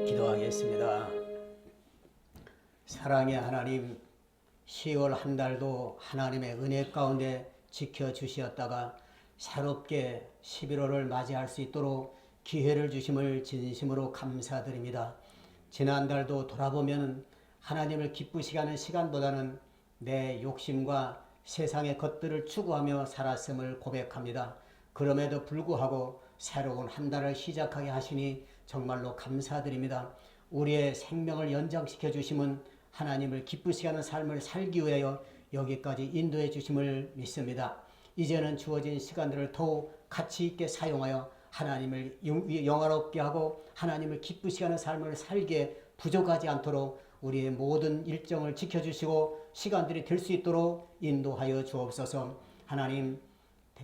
기도하겠습니다. 사랑의 하나님, 10월 한 달도 하나님의 은혜 가운데 지켜주시었다가 새롭게 11월을 맞이할 수 있도록 기회를 주심을 진심으로 감사드립니다. 지난달도 돌아보면 하나님을 기쁘시게 하는 시간보다는 내 욕심과 세상의 것들을 추구하며 살았음을 고백합니다. 그럼에도 불구하고 새로운 한 달을 시작하게 하시니 정말로 감사드립니다. 우리의 생명을 연장시켜 주심은 하나님을 기쁘시게 하는 삶을 살기 위하여 여기까지 인도해 주심을 믿습니다. 이제는 주어진 시간들을 더욱 가치 있게 사용하여 하나님을 영화롭게 하고 하나님을 기쁘시게 하는 삶을 살기에 부족하지 않도록 우리의 모든 일정을 지켜주시고 시간들이 될 수 있도록 인도하여 주옵소서. 하나님,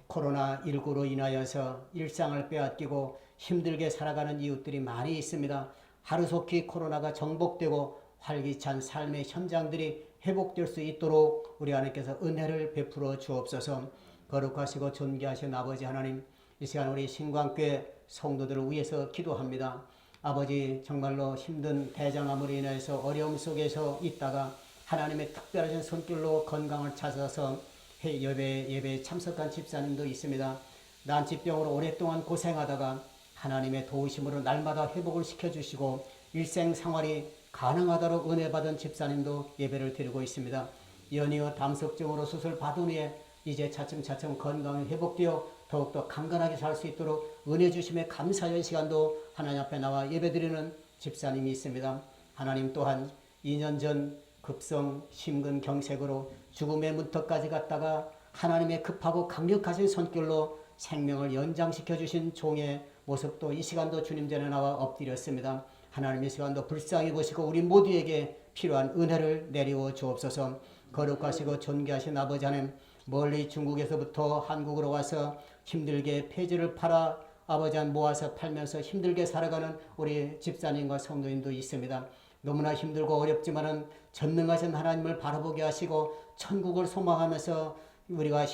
코로나19로 인하여서 일상을 빼앗기고 힘들게 살아가는 이웃들이 많이 있습니다. 하루속히 코로나가 정복되고 활기찬 삶의 현장들이 회복될 수 있도록 우리 하나님께서 은혜를 베풀어 주옵소서. 거룩하시고 존귀하신 아버지 하나님, 이 시간 우리 신광교회 성도들을 위해서 기도합니다. 아버지, 정말로 힘든 대장암으로 인해서 어려움 속에서 있다가 하나님의 특별하신 손길로 건강을 찾아서 예배에 참석한 집사님도 있습니다. 난치병으로 오랫동안 고생하다가 하나님의 도우심으로 날마다 회복을 시켜주시고 일생생활이 가능하도록 은혜 받은 집사님도 예배를 드리고 있습니다. 연이어 담석증으로 수술 받은 후에 이제 차츰차츰 건강이 회복되어 더욱더 강건하게 살 수 있도록 은혜 주심에 감사의 시간도 하나님 앞에 나와 예배드리는 집사님이 있습니다. 하나님 또한 2년 전 급성 심근경색으로 죽음의 문턱까지 갔다가 하나님의 급하고 강력하신 손길로 생명을 연장시켜 주신 종의 모습도 이 시간도 주님 전에 나와 엎드렸습니다. 하나님 이 시간도 불쌍히 보시고 우리 모두에게 필요한 은혜를 내리워 주옵소서. 거룩하시고 존귀하신 아버지 하나님, 멀리 중국에서부터 한국으로 와서 힘들게 폐지를 팔아 아버지 한 모아서 팔면서 힘들게 살아가는 우리 집사님과 성도님도 있습니다. 너무나 힘들고 어렵지만은 전능하신 하나님을 바라보게 하시고 천국을 소망하면서 우리가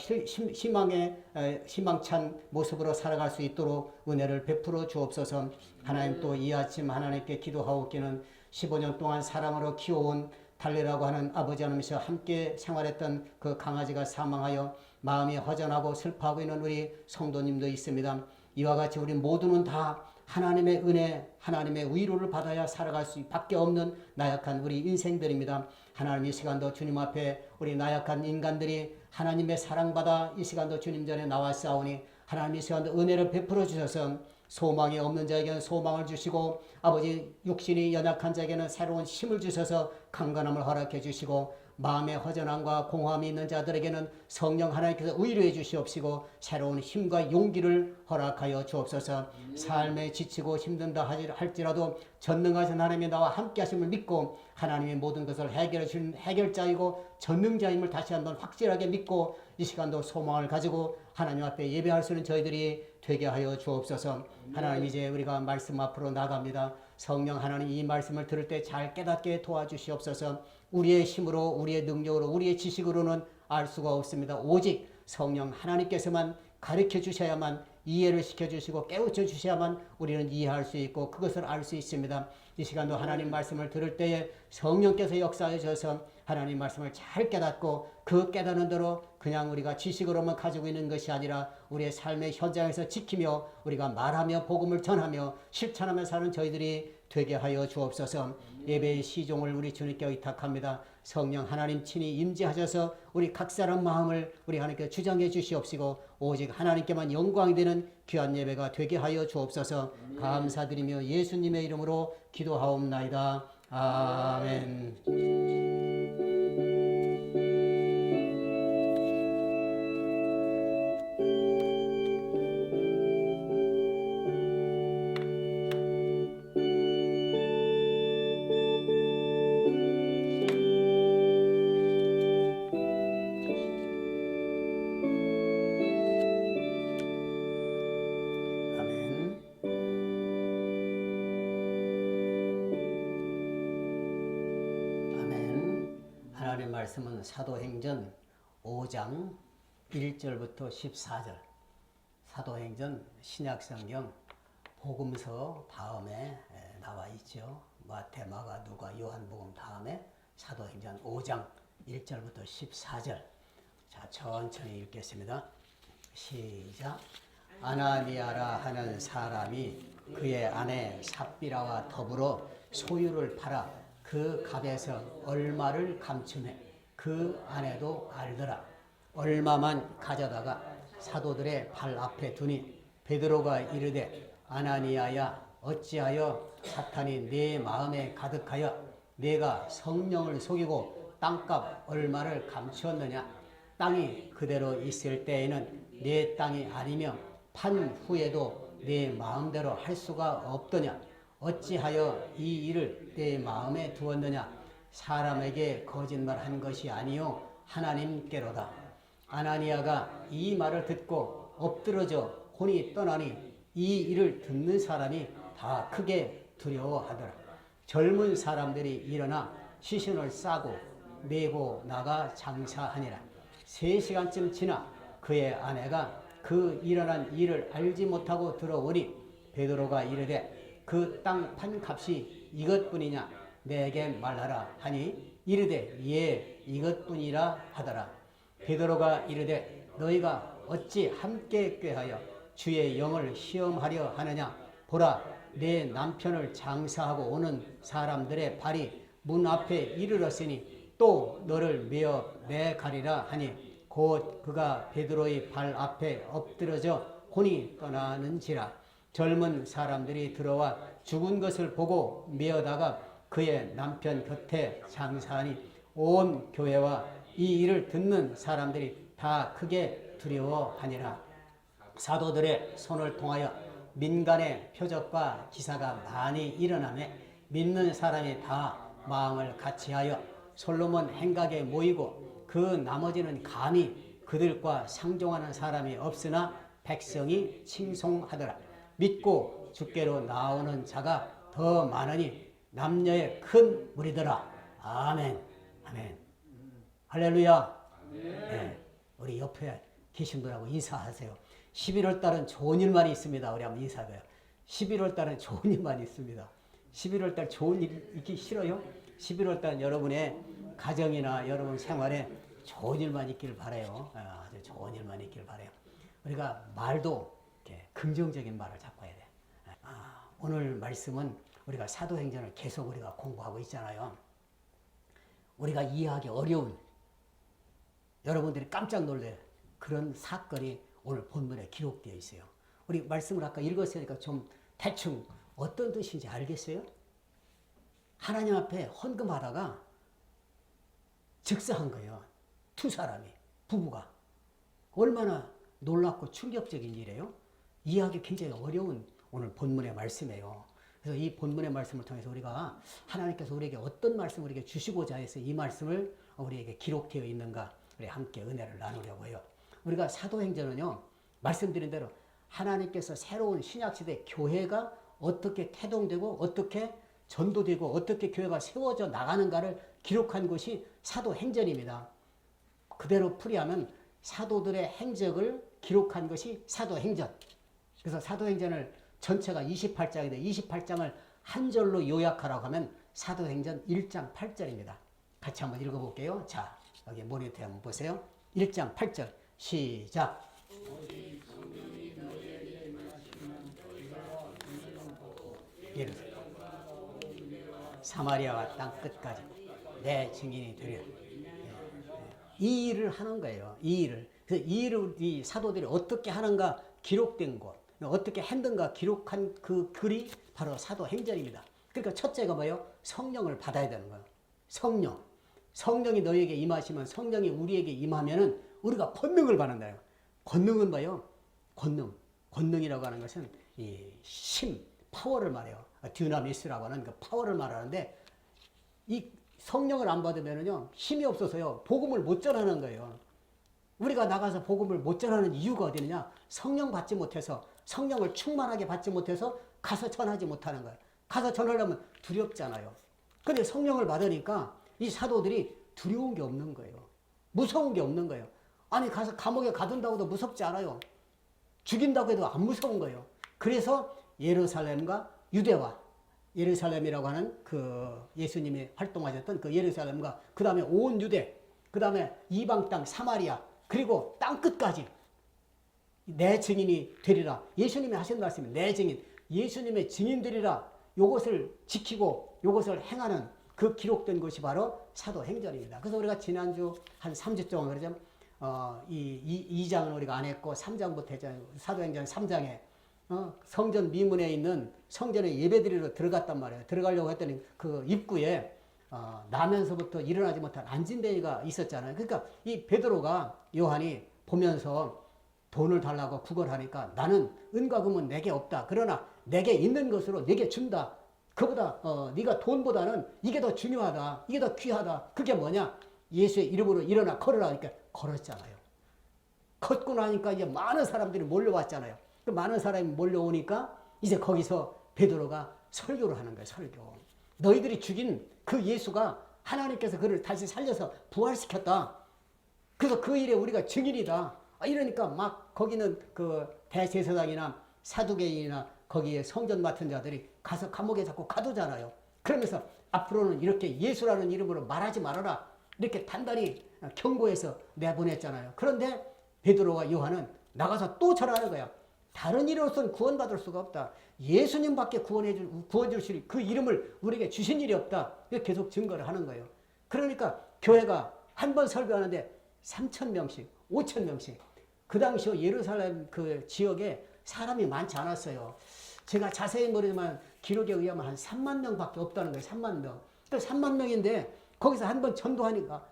희망찬 모습으로 살아갈 수 있도록 은혜를 베풀어 주옵소서. 하나님, 또 이 아침 하나님께 기도하옵기는 15년 동안 사랑으로 키워온 달래라고 하는 아버지 하나님께서 함께 생활했던 그 강아지가 사망하여 마음이 허전하고 슬퍼하고 있는 우리 성도님도 있습니다. 이와 같이 우리 모두는 다 하나님의 은혜, 하나님의 위로를 받아야 살아갈 수밖에 없는 나약한 우리 인생들입니다. 하나님, 이 시간도 주님 앞에 우리 나약한 인간들이 하나님의 사랑받아 이 시간도 주님 전에 나왔사오니 하나님 이 시간도 은혜를 베풀어 주셔서 소망이 없는 자에게는 소망을 주시고 아버지 육신이 연약한 자에게는 새로운 힘을 주셔서 강건함을 허락해 주시고 마음의 허전함과 공허함이 있는 자들에게는 성령 하나님께서 위로해 주시옵시고 새로운 힘과 용기를 허락하여 주옵소서. 삶에 지치고 힘든다 할지라도 전능하신 하나님이 나와 함께 하심을 믿고 하나님의 모든 것을 해결해 주신 해결자이고 전능자임을 다시 한번 확실하게 믿고 이 시간도 소망을 가지고 하나님 앞에 예배할 수 있는 저희들이 되게 하여 주옵소서. 하나님, 이제 우리가 말씀 앞으로 나갑니다. 성령 하나님, 이 말씀을 들을 때 잘 깨닫게 도와주시옵소서. 우리의 힘으로, 우리의 능력으로, 우리의 지식으로는 알 수가 없습니다. 오직 성령 하나님께서만 가르쳐 주셔야만, 이해를 시켜주시고 깨우쳐 주셔야만 우리는 이해할 수 있고 그것을 알 수 있습니다. 이 시간도 하나님 말씀을 들을 때에 성령께서 역사해 주셔서 하나님 말씀을 잘 깨닫고 그 깨닫는 대로 그냥 우리가 지식으로만 가지고 있는 것이 아니라 우리의 삶의 현장에서 지키며 우리가 말하며 복음을 전하며 실천하며 사는 저희들이 되게 하여 주옵소서. 예배의 시종을 우리 주님께 의탁합니다. 성령 하나님 친히 임재하셔서 우리 각 사람 마음을 우리 하나님께 주장해 주시옵시고 오직 하나님께만 영광이 되는 귀한 예배가 되게 하여 주옵소서. 감사드리며 예수님의 이름으로 기도하옵나이다. 아멘. 하나님의 말씀은 사도행전 5장 1절부터 14절, 사도행전 신약성경 복음서 다음에 나와 있죠. 마태, 마가, 누가, 요한복음 다음에 사도행전 5장 1절부터 14절. 자, 천천히 읽겠습니다. 시작. 아나니아라 하는 사람이 그의 아내 삽비라와 더불어 소유를 팔아 그 값에서 얼마를 감추매 그 아내도 알더라. 얼마만 가져다가 사도들의 발 앞에 두니 베드로가 이르되 아나니아야 어찌하여 사탄이 네 마음에 가득하여 네가 성령을 속이고 땅값 얼마를 감추었느냐. 땅이 그대로 있을 때에는 네 땅이 아니며 판 후에도 네 마음대로 할 수가 없더냐. 어찌하여 이 일을 내 마음에 두었느냐. 사람에게 거짓말한 것이 아니요 하나님께로다. 아나니아가 이 말을 듣고 엎드러져 혼이 떠나니 이 일을 듣는 사람이 다 크게 두려워하더라. 젊은 사람들이 일어나 시신을 싸고 메고 나가 장사하니라. 3시간쯤 지나 그의 아내가 그 일어난 일을 알지 못하고 들어오니 베드로가 이르되 그 땅 판 값이 이것뿐이냐 내게 말하라 하니 이르되 예 이것뿐이라 하더라. 베드로가 이르되 너희가 어찌 함께 꾀하여 주의 영을 시험하려 하느냐. 보라 내 남편을 장사하고 오는 사람들의 발이 문 앞에 이르렀으니 또 너를 메어 내가리라 하니 곧 그가 베드로의 발 앞에 엎드러져 혼이 떠나는지라. 젊은 사람들이 들어와 죽은 것을 보고 메어다가 그의 남편 곁에 장사하니 온 교회와 이 일을 듣는 사람들이 다 크게 두려워하니라. 사도들의 손을 통하여 민간의 표적과 기사가 많이 일어나며 믿는 사람이 다 마음을 같이하여 솔로몬 행각에 모이고 그 나머지는 감히 그들과 상종하는 사람이 없으나 백성이 칭송하더라. 믿고 주께로 나오는 자가 더 많으니 남녀의 큰 무리더라. 아멘. 아멘. 할렐루야. 네, 우리 옆에 계신 분하고 인사하세요. 11월 달은 좋은 일만 있습니다. 우리 한번 인사해요. 11월 달은 좋은 일만 있습니다. 11월 달 좋은 일 있기 싫어요? 11월 달은 여러분의 가정이나 여러분 생활에 좋은 일만 있기를 바라요. 아주 좋은 일만 있기를 바라요. 우리가 말도 이렇게 긍정적인 말을 자꾸 해야 돼. 오늘 말씀은 우리가 사도행전을 계속 우리가 공부하고 있잖아요. 우리가 이해하기 어려운 여러분들이 깜짝 놀랄 그런 사건이 오늘 본문에 기록되어 있어요. 우리 말씀을 아까 읽었으니까 좀 대충 어떤 뜻인지 알겠어요? 하나님 앞에 헌금하다가 즉사한 거예요. 두 사람이, 부부가. 얼마나 놀랍고 충격적인 일이에요? 이해하기 굉장히 어려운 오늘 본문의 말씀이에요. 그래서 이 본문의 말씀을 통해서 우리가 하나님께서 우리에게 어떤 말씀을 우리에게 주시고자 해서 이 말씀을 우리에게 기록되어 있는가 우리 함께 은혜를 나누려고 해요. 우리가 사도행전은요, 말씀드린 대로 하나님께서 새로운 신약시대 교회가 어떻게 태동되고 어떻게 전도되고 어떻게 교회가 세워져 나가는가를 기록한 것이 사도행전입니다. 그대로 풀이하면 사도들의 행적을 기록한 것이 사도행전. 그래서 사도행전을 전체가 28장인데 28장을 한 절로 요약하라고 하면 사도행전 1장 8절입니다. 같이 한번 읽어볼게요. 자, 여기 모니터에 한번 보세요. 1장 8절 시작. 사마리아와 땅 끝까지 내 증인이 되려. 이 일을 하는 거예요. 이 일을. 그래서 이 일을 이 사도들이 어떻게 하는가 기록된 것, 어떻게 했는가 기록한 그 글이 바로 사도행전입니다. 그러니까 첫째가 뭐예요? 성령을 받아야 되는 거예요. 성령. 성령이 너희에게 임하시면 성령이 우리에게 임하면은 우리가 권능을 받는다요. 권능은 뭐예요? 권능. 권능이라고 하는 것은 이 힘, 파워를 말해요. 듀나미스라고 하는 그 파워를 말하는데 이 성령을 안 받으면은요 힘이 없어서요 복음을 못 전하는 거예요. 우리가 나가서 복음을 못 전하는 이유가 어디 있느냐? 성령 받지 못해서 성령을 충만하게 받지 못해서 가서 전하지 못하는 거예요. 가서 전하려면 두렵잖아요. 근데 성령을 받으니까 이 사도들이 두려운 게 없는 거예요. 무서운 게 없는 거예요. 아니 가서 감옥에 가둔다고 해도 무섭지 않아요. 죽인다고 해도 안 무서운 거예요. 그래서 예루살렘과 유대와 예루살렘이라고 하는 그 예수님이 활동하셨던 그 예루살렘과 그 다음에 온 유대, 그 다음에 이방 땅 사마리아, 그리고 땅 끝까지 내 증인이 되리라. 예수님이 하신 말씀이 내 증인, 예수님의 증인들이라. 요것을 지키고 요것을 행하는 그 기록된 것이 바로 사도행전입니다. 그래서 우리가 지난주 한 3주 동안 그러죠. 이 2장은 우리가 안 했고 3장부터 했잖아요. 사도행전 3장에 성전 미문에 있는 성전에 예배드리러 들어갔단 말이에요. 들어가려고 했더니 그 입구에 나면서부터 일어나지 못한 안진뱅이가 있었잖아요. 그러니까 이 베드로가 요한이 보면서 돈을 달라고 구걸하니까 나는 은과 금은 내게 없다. 그러나 내게 있는 것으로 내게 준다. 그보다 네가 돈보다는 이게 더 중요하다. 이게 더 귀하다. 그게 뭐냐? 예수의 이름으로 일어나 걸으라. 그러니까 걸었잖아요. 걷고 나니까 이제 많은 사람들이 몰려왔잖아요. 그 많은 사람이 몰려오니까 이제 거기서 베드로가 설교를 하는 거예요. 설교. 너희들이 죽인 그 예수가 하나님께서 그를 다시 살려서 부활시켰다. 그래서 그 일에 우리가 증인이다. 이러니까 막 거기는 그 대제사장이나 사두개인이나 거기에 성전 맡은 자들이 가서 감옥에 자꾸 가두잖아요. 그러면서 앞으로는 이렇게 예수라는 이름으로 말하지 말아라. 이렇게 단단히 경고해서 내보냈잖아요. 그런데 베드로와 요한은 나가서 또 절하는 거야. 다른 이로서는 구원받을 수가 없다. 예수님밖에 구원 주실 그 이름을 우리에게 주신 일이 없다. 계속 증거를 하는 거예요. 그러니까 교회가 한 번 설교하는데 3,000명씩, 5,000명씩. 그 당시 예루살렘 그 지역에 사람이 많지 않았어요. 제가 자세히 모르지만 기록에 의하면 한 3만 명밖에 없다는 거예요. 3만 명. 그러니까 3만 명인데 거기서 한 번 전도하니까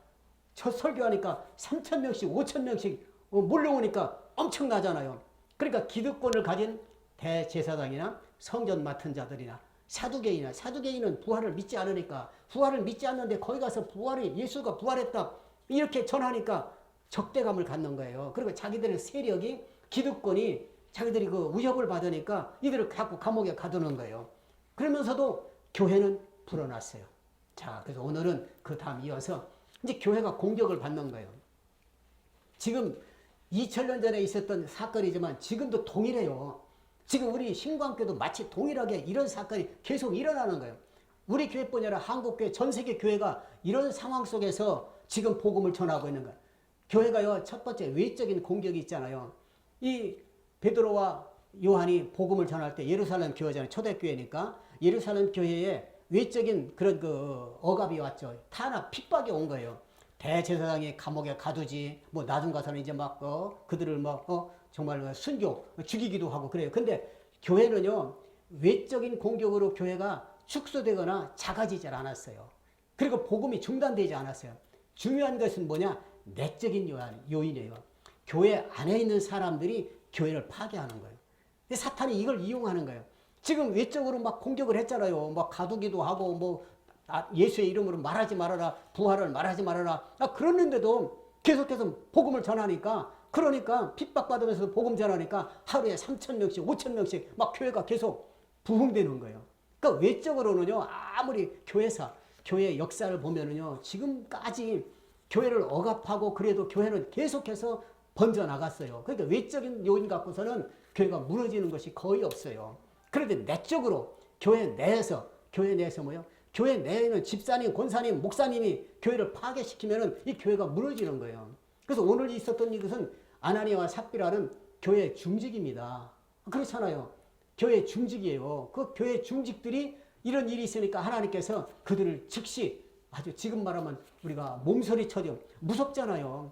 설교하니까 3,000명씩 5,000명씩 몰려오니까 엄청나잖아요. 그러니까 기득권을 가진 대제사장이나 성전 맡은 자들이나 사두개인은 부활을 믿지 않으니까 부활을 믿지 않는데 거기 가서 예수가 부활했다 이렇게 전하니까 적대감을 갖는 거예요. 그리고 자기들의 세력이 기득권이 자기들이 그 위협을 받으니까 이들을 자꾸 감옥에 가두는 거예요. 그러면서도 교회는 불어났어요. 자, 그래서 오늘은 그 다음 이어서 이제 교회가 공격을 받는 거예요. 지금 2000년 전에 있었던 사건이지만 지금도 동일해요. 지금 우리 신광교도 마치 동일하게 이런 사건이 계속 일어나는 거예요. 우리 교회뿐 아니라 한국교회, 전 세계 교회가 이런 상황 속에서 지금 복음을 전하고 있는 거예요. 교회가요, 첫 번째 외적인 공격이 있잖아요. 이 베드로와 요한이 복음을 전할 때 예루살렘 교회잖아요. 초대교회니까 예루살렘 교회에 외적인 그런 그 억압이 왔죠. 탄압, 핍박이 온 거예요. 대제사장이 감옥에 가두지, 뭐 나중 가서는 이제 막 그들을 뭐 정말 순교 죽이기도 하고 그래요. 근데 교회는요, 외적인 공격으로 교회가 축소되거나 작아지지 않았어요. 그리고 복음이 중단되지 않았어요. 중요한 것은 뭐냐? 내적인 요인이에요. 교회 안에 있는 사람들이 교회를 파괴하는 거예요. 근데 사탄이 이걸 이용하는 거예요. 지금 외적으로 막 공격을 했잖아요. 막 가두기도 하고 뭐 예수의 이름으로 말하지 말아라. 부활을 말하지 말아라. 그러는데도 계속해서 복음을 전하니까 그러니까 핍박받으면서 복음 전하니까 하루에 3,000명씩 5,000명씩 막 교회가 계속 부흥되는 거예요. 그러니까 외적으로는요. 아무리 교회의 역사를 보면은요. 지금까지 교회를 억압하고 그래도 교회는 계속해서 번져나갔어요. 그러니까 외적인 요인 갖고서는 교회가 무너지는 것이 거의 없어요. 그런데 내적으로 교회 내에서 뭐요? 교회 내에는 집사님, 권사님, 목사님이 교회를 파괴시키면은 이 교회가 무너지는 거예요. 그래서 오늘 있었던 이것은 아나니아와 삽비라는 교회 중직입니다. 그렇잖아요. 교회 중직이에요. 그 교회 중직들이 이런 일이 있으니까 하나님께서 그들을 즉시 아주 지금 말하면 우리가 몸서리 쳐죠. 무섭잖아요.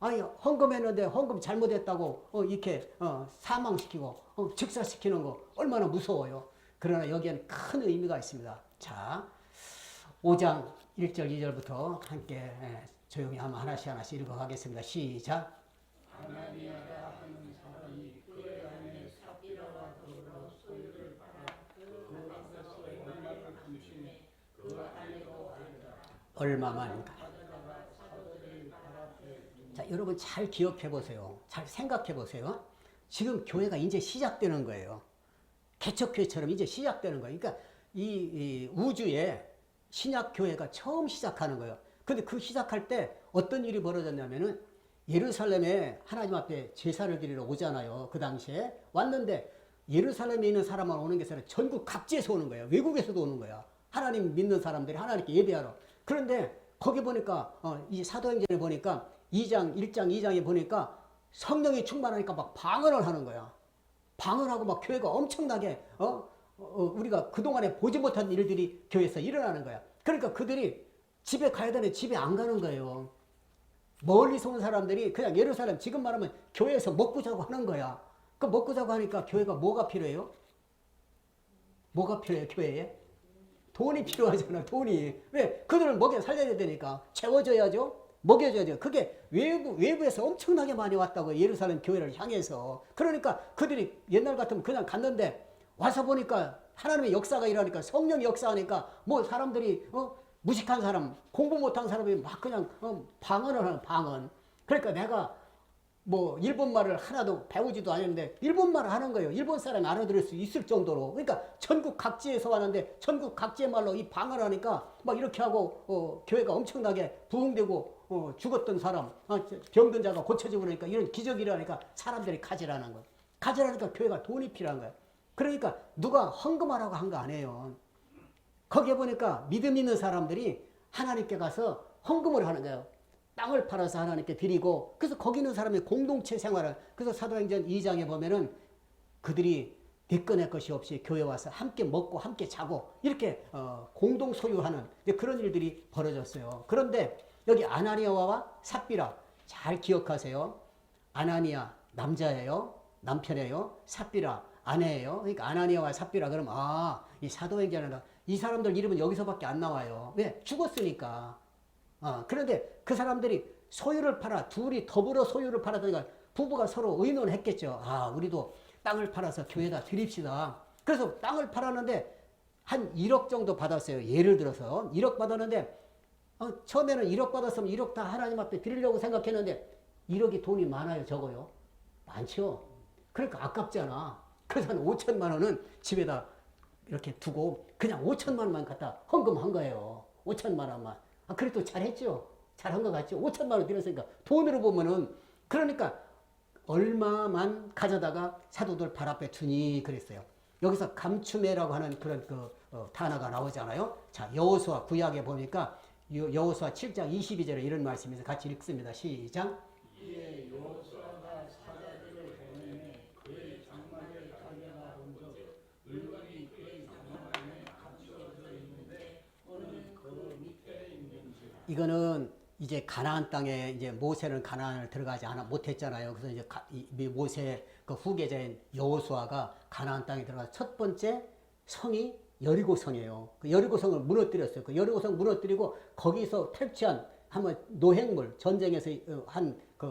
아니 헌금했는데 헌금 잘못했다고 이렇게 사망시키고 즉사시키는 거 얼마나 무서워요. 그러나 여기에는 큰 의미가 있습니다. 자, 5장 1절 2절부터 함께 조용히 한번 하나씩 읽어가겠습니다. 시작. 아나니아라 하는 사람이 그의 안에 삽비라와 더불어 소유를 팔아 그 앞에서 얼마를 주시니 그 안에도 얼마만. 자, 여러분 잘 기억해 보세요. 잘 생각해 보세요. 지금 교회가 이제 시작되는 거예요. 개척교회처럼 이제 시작되는 거예요. 그러니까 이 우주에 신약교회가 처음 시작하는 거예요. 근데 그 시작할 때 어떤 일이 벌어졌냐면은 예루살렘에 하나님 앞에 제사를 드리러 오잖아요. 그 당시에 왔는데 예루살렘에 있는 사람만 오는 게 아니라 전국 각지에서 오는 거예요. 외국에서도 오는 거야. 하나님 믿는 사람들이 하나님께 예배하러. 그런데 거기 보니까 이 사도행전에 보니까 2장 1장 2장에 보니까 성령이 충만하니까 막 방언을 하는 거야. 방언하고 막 교회가 엄청나게 우리가 그동안에 보지 못한 일들이 교회에서 일어나는 거야. 그러니까 그들이 집에 가야 되는데 집에 안 가는 거예요. 멀리서 온 사람들이 그냥 예루살렘 지금 말하면 교회에서 먹고 자고 하는 거야. 그 먹고 자고 하니까 교회가 뭐가 필요해요? 뭐가 필요해요 교회에? 돈이 필요하잖아. 돈이. 왜? 그들을 먹여 살려야 되니까 채워줘야죠. 먹여줘야죠. 그게 외부에서 엄청나게 많이 왔다고 예루살렘 교회를 향해서. 그러니까 그들이 옛날 같으면 그냥 갔는데 와서 보니까 하나님의 역사가 일어나니까 성령이 역사하니까 뭐 사람들이 무식한 사람, 공부 못한 사람이 막 그냥 방언을 하는 방언. 그러니까 내가 뭐 일본말을 하나도 배우지도 않았는데 일본말을 하는 거예요. 일본 사람이 알아들을 수 있을 정도로. 그러니까 전국 각지에서 왔는데 전국 각지의 말로 이 방언을 하니까 막 이렇게 하고 교회가 엄청나게 부흥되고 죽었던 사람, 병든 자가 고쳐지고 그러니까 이런 기적이 일어나니까 사람들이 가지라는 거예요. 가지라니까 교회가 돈이 필요한 거예요. 그러니까 누가 헌금하라고 한 거 아니에요. 거기에 보니까 믿음 있는 사람들이 하나님께 가서 헌금을 하는 거예요. 땅을 팔아서 하나님께 드리고, 그래서 거기 있는 사람의 공동체 생활을, 그래서 사도행전 2장에 보면은 그들이 내 거 내 것이 없이 교회 와서 함께 먹고 함께 자고 이렇게 공동 소유하는 그런 일들이 벌어졌어요. 그런데 여기 아나니아와 삽비라 잘 기억하세요. 아나니아 남자예요. 남편이에요. 삽비라 아내예요. 그러니까 아나니아와 삽비라 그러면 이 사도행전에 이 사람들 이름은 여기서밖에 안 나와요. 왜? 죽었으니까. 그런데 그 사람들이 소유를 팔아 둘이 더불어 소유를 팔았다니까 부부가 서로 의논했겠죠. 우리도 땅을 팔아서 교회에다 드립시다. 그래서 땅을 팔았는데 한 1억 정도 받았어요. 예를 들어서 1억 받았는데 처음에는 1억 받았으면 1억 다 하나님 앞에 드리려고 생각했는데 1억이 돈이 많아요, 적어요? 많죠. 그러니까 아깝잖아. 그래서 한 5천만 원은 집에다 이렇게 두고 그냥 5천만 원만 갖다 헌금한 거예요. 5천만 원만. 그래도 잘했죠. 잘한 것 같죠. 5천만 원 드렸으니까 돈으로 보면은 그러니까 얼마만 가져다가 사도들 발 앞에 두니 그랬어요. 여기서 감추매라고 하는 그런 단어가 나오잖아요. 자, 여호수아 구약에 보니까 여호수아 7장 22절에 이런 말씀이 있어서 같이 읽습니다. 시작. 이에 여호수아가 사자들을 보내매 그의 장막을 가져다 본즉 물건이 그의 장막 안에 감추어져 있는데 오는 그 밑에 있는지라. 이거는 이제 가나안 땅에 이제 모세는 가나안을 들어가지 못했잖아요. 그래서 이제 모세 그 후계자인 여호수아가 가나안 땅에 들어가서 첫 번째 성이 여리고성이에요. 그 여리고성을 무너뜨렸어요. 그 여리고성 무너뜨리고 거기서 탈취한 한번 노획물 전쟁에서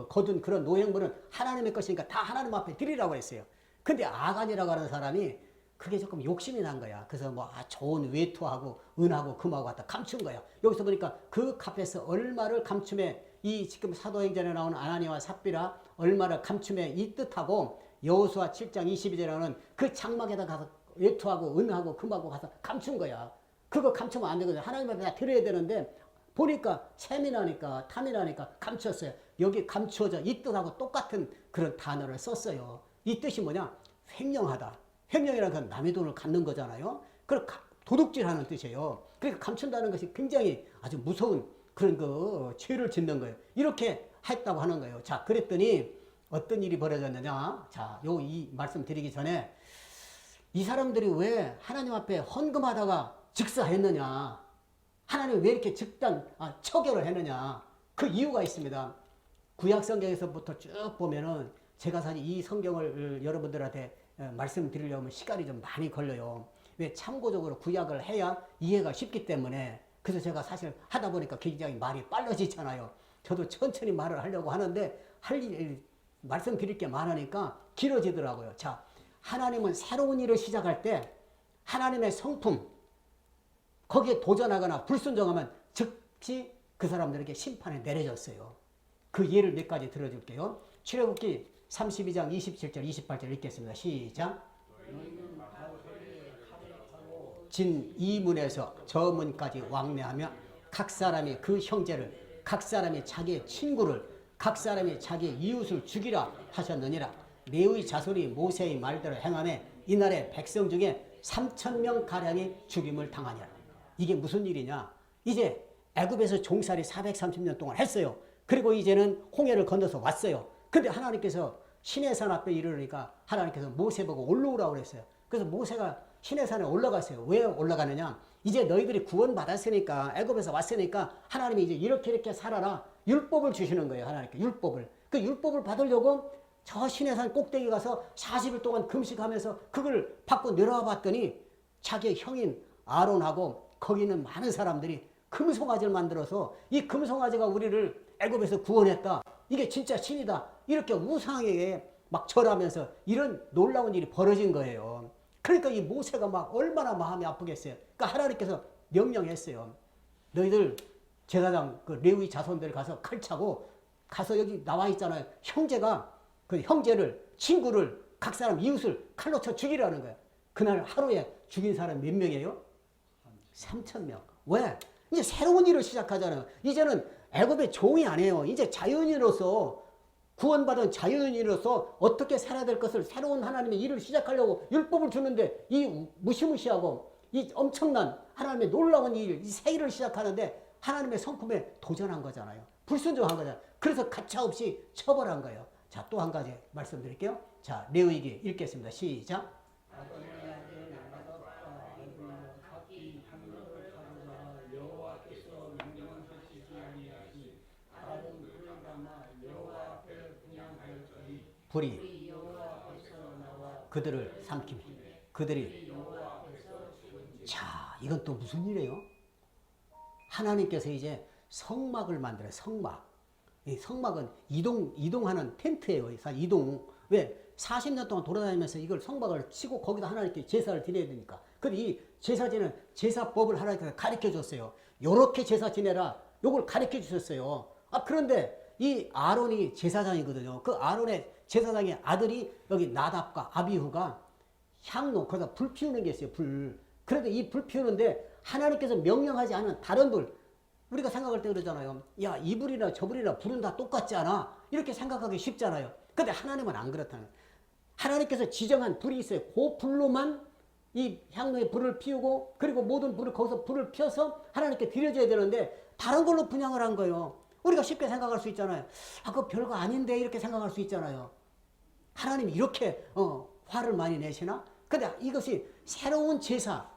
거둔 그런 노획물은 하나님의 것이니까 다 하나님 앞에 드리라고 했어요. 근데 아간이라고 하는 사람이 그게 조금 욕심이 난 거야. 그래서 좋은 외투하고 은하고 금하고 갖다 감춘 거야. 여기서 보니까 그 값에서 얼마를 감춤에 이 지금 사도행전에 나오는 아나니아와 삽비라 얼마를 감춤에 이 뜻하고 여호수아 7장 22절에는 그 장막에다 가서 외투하고 은하고 금하고 가서 감춘 거야. 그거 감추면 안 되거든. 하나님 앞에 다 드려야 되는데 보니까 셈이 나니까 탐이 나니까 감췄어요. 여기 감추어져 이 뜻하고 똑같은 그런 단어를 썼어요. 이 뜻이 뭐냐? 횡령하다. 횡령이라는 건 남의 돈을 갖는 거잖아요. 그걸 도둑질하는 뜻이에요. 그러니까 감춘다는 것이 굉장히 아주 무서운 그런 죄를 짓는 거예요. 이렇게 했다고 하는 거예요. 자, 그랬더니 어떤 일이 벌어졌느냐? 자, 이 말씀 드리기 전에 이 사람들이 왜 하나님 앞에 헌금하다가 즉사했느냐? 하나님 왜 이렇게 처결을 했느냐? 그 이유가 있습니다. 구약 성경에서부터 쭉 보면은 제가 사실 이 성경을 여러분들한테 말씀드리려면 시간이 좀 많이 걸려요. 왜? 참고적으로 구약을 해야 이해가 쉽기 때문에. 그래서 제가 사실 하다 보니까 굉장히 말이 빨라지잖아요. 저도 천천히 말을 하려고 하는데 말씀드릴 게 많으니까 길어지더라고요. 자, 하나님은 새로운 일을 시작할 때 하나님의 성품 거기에 도전하거나 불순종하면 즉시 그 사람들에게 심판이 내려졌어요. 그 예를 몇 가지 들어줄게요. 출애굽기 32장 27절 28절 읽겠습니다. 시작. 진 이 문에서 저 문까지 왕래하며 각 사람이 그 형제를 각 사람이 자기의 친구를 각 사람이 자기의 이웃을 죽이라 하셨느니라. 레위 자손이 모세의 말대로 행하매 이날에 백성 중에 3,000명 가량이 죽임을 당하니라. 이게 무슨 일이냐? 이제 애굽에서 종살이 430년 동안 했어요. 그리고 이제는 홍해를 건너서 왔어요. 근데 하나님께서 시내산 앞에 이르니까 하나님께서 모세 보고 올라오라고 그랬어요. 그래서 모세가 시내산에 올라갔어요. 왜 올라가느냐? 이제 너희들이 구원받았으니까, 애굽에서 왔으니까 하나님이 이제 이렇게 살아라, 율법을 주시는 거예요. 하나님께 율법을. 그 율법을 받으려고 저 시내산 꼭대기 가서 40일 동안 금식하면서 그걸 받고 내려와 봤더니 자기 형인 아론하고 거기 있는 많은 사람들이 금송아지를 만들어서 이 금송아지가 우리를 애굽에서 구원했다, 이게 진짜 신이다, 이렇게 우상에게 막 절하면서 이런 놀라운 일이 벌어진 거예요. 그러니까 이 모세가 막 얼마나 마음이 아프겠어요. 그러니까 하나님께서 명령했어요. 너희들 제사장 그 레위 자손들 가서 칼 차고 가서 여기 나와 있잖아요. 형제가 그 형제를, 친구를, 각 사람 이웃을 칼로 쳐 죽이라는 거예요. 그날 하루에 죽인 사람 몇 명이에요? 3,000명. 왜? 이제 새로운 일을 시작하잖아요. 이제는 애굽의 종이 아니에요. 이제 자연인으로서, 구원받은 자연인으로서 어떻게 살아야 될 것을, 새로운 하나님의 일을 시작하려고 율법을 주는데 이 무시무시하고 이 엄청난 하나님의 놀라운 일, 이 새 일을 시작하는데 하나님의 성품에 도전한 거잖아요. 불순종한 거잖아요. 그래서 가차없이 처벌한 거예요. 자, 또 한 가지 말씀드릴게요. 자, 레위기 읽겠습니다. 시작. 불이 그들을 삼키며 그들이, 자, 이건 또 무슨 일이에요? 하나님께서 이제 성막을 만들어요. 성막. 이 성막은 이동하는 텐트예요. 이동. 왜? 40년 동안 돌아다니면서 이걸 성막을 치고 거기다 하나님께 제사를 드려야 되니까. 근데 이 제사 지내는 제사법을 하나님께서 가르쳐 줬어요. 요렇게 제사 지내라, 요걸 가르쳐 주셨어요. 그런데 이 아론이 제사장이거든요. 그 아론의 제사장의 아들이 여기 나답과 아비후가 향로, 거기다 불 피우는 게 있어요. 불. 그런데 이 불 피우는데 하나님께서 명령하지 않은 다른 불, 우리가 생각할 때 그러잖아요. 야, 이 불이나 저 불이나 불은 다 똑같지 않아? 이렇게 생각하기 쉽잖아요. 근데 하나님은 안 그렇다는 거예요. 하나님께서 지정한 불이 있어요. 그 불로만 이 향로에 불을 피우고, 그리고 모든 불을 거기서 불을 피워서 하나님께 드려줘야 되는데 다른 걸로 분양을 한 거예요. 우리가 쉽게 생각할 수 있잖아요. 그거 별거 아닌데, 이렇게 생각할 수 있잖아요. 하나님이 이렇게 화를 많이 내시나? 근데 이것이 새로운 제사,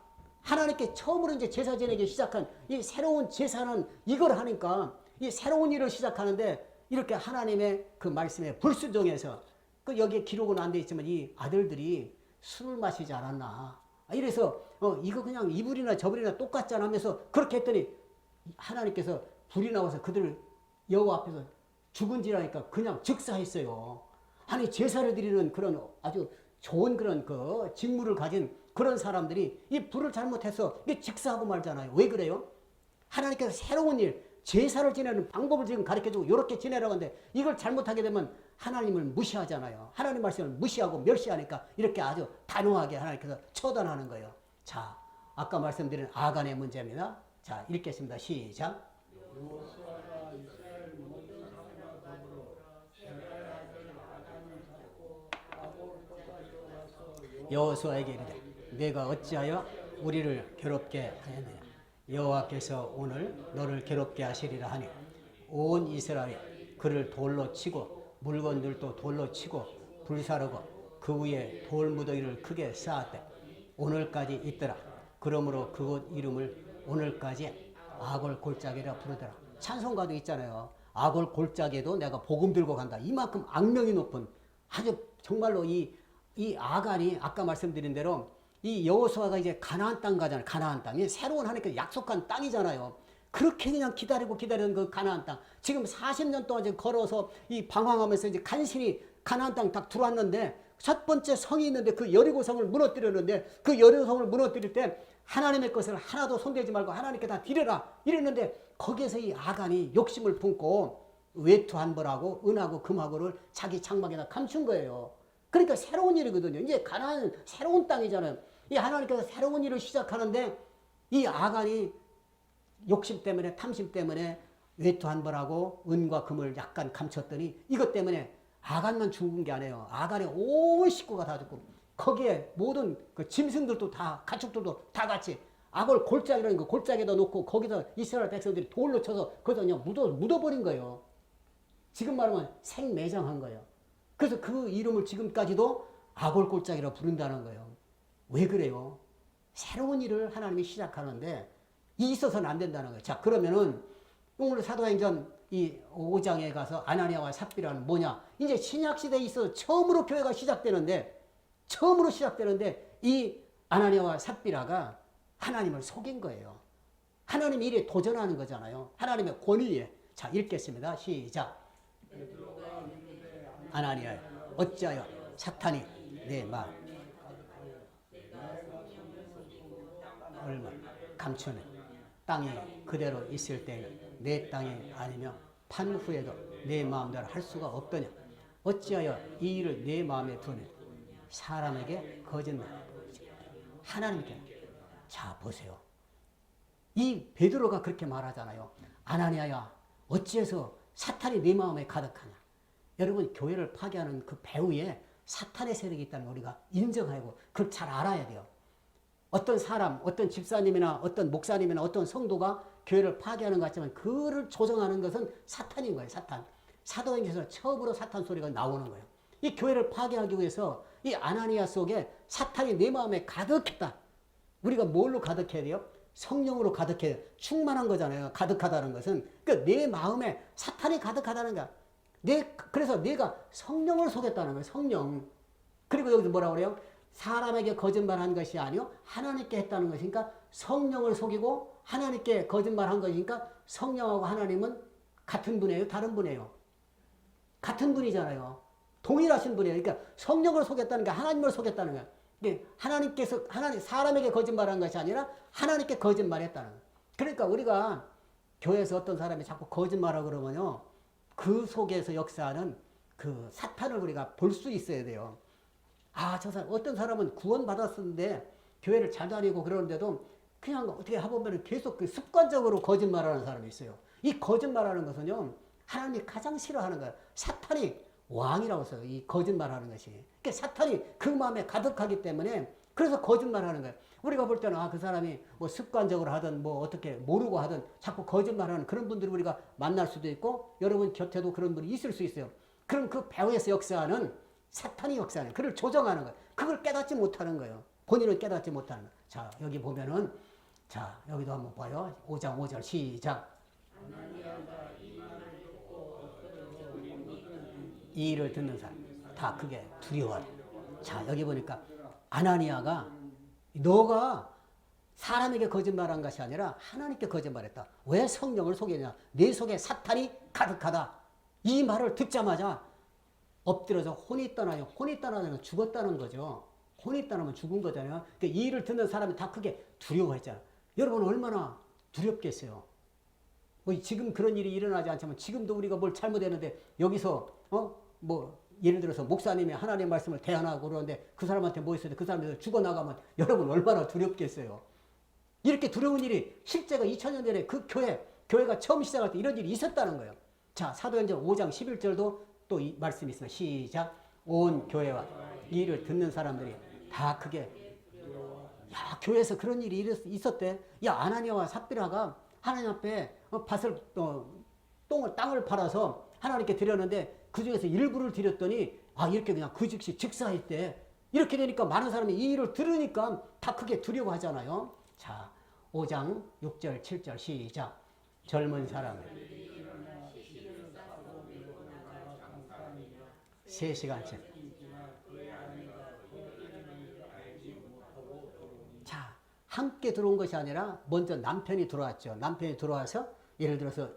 하나님께 처음으로 이제 제사 지내기 시작한 이 새로운 제사는 이걸 하니까, 이 새로운 일을 시작하는데 이렇게 하나님의 그 말씀에 불순종해서, 그 여기에 기록은 안 돼 있지만 이 아들들이 술을 마시지 않았나. 이래서 이거 그냥 이불이나 저불이나 똑같잖아 하면서 그렇게 했더니 하나님께서 불이 나와서 그들을 여호와 앞에서 죽은지라니까 그냥 즉사했어요. 아니, 제사를 드리는 그런 아주 좋은 그런 그 직무를 가진 그런 사람들이 이 불을 잘못해서 이게 즉사하고 말잖아요. 왜 그래요? 하나님께서 새로운 일, 제사를 지내는 방법을 지금 가르쳐주고 이렇게 지내라고 하는데 이걸 잘못하게 되면 하나님을 무시하잖아요. 하나님 말씀을 무시하고 멸시하니까 이렇게 아주 단호하게 하나님께서 처단하는 거예요. 자, 아까 말씀드린 아간의 문제입니다. 자, 읽겠습니다. 시작. 여호수아에게 이르되 내가 어찌하여 우리를 괴롭게 하였느냐? 여호와께서 오늘 너를 괴롭게 하시리라 하니 온 이스라엘이 그를 돌로 치고 물건들도 돌로 치고 불사르고 그 위에 돌무더기를 크게 쌓았대. 오늘까지 있더라. 그러므로 그곳 이름을 오늘까지 아골 골짜기라 부르더라. 찬송가도 있잖아요. 아골 골짜기에도 내가 복음 들고 간다. 이만큼 악명이 높은, 아주 정말로 이 아간이 아까 말씀드린 대로 이 여호수아가 이제 가나안 땅 가잖아요. 가나안 땅이 새로운 하나님께서 약속한 땅이잖아요. 그렇게 그냥 기다리는 그 가나안 땅. 지금 40년 동안 지금 걸어서 이 방황하면서 이제 간신히 가나안 땅 딱 들어왔는데 첫 번째 성이 있는데 그 여리고 성을 무너뜨렸는데 그 여리고 성을 무너뜨릴 때 하나님의 것을 하나도 손대지 말고 하나님께 다 드려라 이랬는데 거기에서 이 아간이 욕심을 품고 외투 한 벌하고 은하고 금하고를 자기 장막에다 감춘 거예요. 그러니까 새로운 일이거든요. 이제 가나안은 새로운 땅이잖아요. 이 하나님께서 새로운 일을 시작하는데 이 아간이 욕심 때문에, 탐심 때문에 외투 한 벌하고 은과 금을 약간 감췄더니 이것 때문에 아간만 죽은 게 아니에요. 아간의 온 식구가 다 죽고 거기에 모든 그 짐승들도 다 가축들도 다 같이 악을 골짜기라는 거 골짜기에다 놓고 거기다 이스라엘 백성들이 돌로 쳐서 거기다 그냥 묻어버린 거예요. 지금 말하면 생매장한 거예요. 그래서 그 이름을 지금까지도 악을 골짜기라 부른다는 거예요. 왜 그래요? 새로운 일을 하나님이 시작하는데 이 있어서는 안 된다는 거예요. 자, 그러면은 오늘 사도행전 이 5장에 가서 아나니아와 삽비라는 뭐냐? 이제 신약 시대에 있어서 처음으로 교회가 시작되는데 이 아나니아와 삽비라가 하나님을 속인 거예요. 하나님 일에 도전하는 거잖아요. 하나님의 권위에. 자, 읽겠습니다. 시작. 아나니아, 어찌하여 사탄이 내 마음 얼마 감추네. 땅이 그대로 있을 때는 내 땅이 아니며 판 후에도 내 마음대로 할 수가 없더냐. 어찌하여 이 일을 내 마음에 두네. 사람에게 거짓말. 하나님께. 자, 보세요. 이 베드로가 그렇게 말하잖아요. 아나니아야, 어찌해서 사탄이 네 마음에 가득하냐. 여러분, 교회를 파괴하는 그 배후에 사탄의 세력이 있다는 걸 우리가 인정하고 그걸 잘 알아야 돼요. 어떤 사람, 어떤 집사님이나 어떤 목사님이나 어떤 성도가 교회를 파괴하는 것 같지만 그를 조정하는 것은 사탄인 거예요. 사탄. 사도행전에서 처음으로 사탄 소리가 나오는 거예요. 이 교회를 파괴하기 위해서 이 아나니아 속에 사탄이 내 마음에 가득했다. 우리가 뭘로 가득해야 돼요? 성령으로 가득해야 돼요. 충만한 거잖아요. 가득하다는 것은. 그러니까 내 마음에 사탄이 가득하다는 거야. 그래서 내가 성령을 속였다는 거예요. 성령. 그리고 여기서 뭐라고 그래요? 사람에게 거짓말한 것이 아니요 하나님께 했다는 것이니까 성령을 속이고 하나님께 거짓말한 것이니까 성령하고 하나님은 같은 분이에요? 다른 분이에요? 같은 분이잖아요. 동일하신 분이에요. 그러니까 성령을 속였다는 게 하나님을 속였다는 거예요. 하나님 사람에게 거짓말한 것이 아니라 하나님께 거짓말했다는 거예요. 그러니까 우리가 교회에서 어떤 사람이 자꾸 거짓말하고 그러면요, 그 속에서 역사하는 그 사탄을 우리가 볼 수 있어야 돼요. 아, 저 사람, 어떤 사람은 구원받았었는데 교회를 잘 다니고 그러는데도 그냥 어떻게 해보면 계속 그 습관적으로 거짓말하는 사람이 있어요. 이 거짓말하는 것은요, 하나님이 가장 싫어하는 거예요. 사탄이 왕이라고 써요. 이 거짓말하는 것이. 그러니까 사탄이 그 마음에 가득하기 때문에 그래서 거짓말하는 거예요. 우리가 볼 때는 그 사람이 뭐 습관적으로 하든 뭐 어떻게 모르고 하든 자꾸 거짓말하는 그런 분들을 우리가 만날 수도 있고 여러분 곁에도 그런 분이 있을 수 있어요. 그럼 그 배후에서 역사하는 사탄이 역사하는 그를 조정하는 거예요. 그걸 깨닫지 못하는 거예요. 본인은 깨닫지 못하는 거예요. 자, 여기 보면은 자, 여기도 한번 봐요. 5장 5절 시작. 이 일을 듣는 사람 다 그게 두려워하라. 자, 여기 보니까 아나니아가 너가 사람에게 거짓말한 것이 아니라 하나님께 거짓말했다. 왜 성령을 속이냐? 내 속에 사탄이 가득하다. 이 말을 듣자마자 엎드려서 혼이 떠나요. 혼이 떠나는 건 죽었다는 거죠. 혼이 떠나면 죽은 거잖아요. 그러니까 이 일을 듣는 사람이 다 크게 두려워했잖아요. 여러분 얼마나 두렵겠어요. 뭐 지금 그런 일이 일어나지 않지만 지금도 우리가 뭘 잘못했는데 여기서 뭐 예를 들어서 목사님이 하나님의 말씀을 대안하고 그러는데 그 사람한테 뭐 있어도 그 사람이 죽어나가면 여러분 얼마나 두렵겠어요. 이렇게 두려운 일이 실제가 2000년 전에 그 교회가 처음 시작할 때 이런 일이 있었다는 거예요. 자, 사도행전 5장 11절도 또 이 말씀이 있습니다. 시작. 온 교회와 이 일을 듣는 사람들이 다 크게 야, 교회에서 그런 일이 있었대. 야, 아나니아와 삽비라가 하나님 앞에 땅을 팔아서 하나님께 드렸는데 그 중에서 일부를 드렸더니 이렇게 그냥 그 즉시 즉사했대. 이렇게 되니까 많은 사람이 이 일을 들으니까 다 크게 두려워하잖아요. 자, 5장 6절 7절 시작. 젊은 사람을 3시간째. 자, 함께 들어온 것이 아니라 먼저 남편이 들어왔죠. 남편이 들어와서 예를 들어서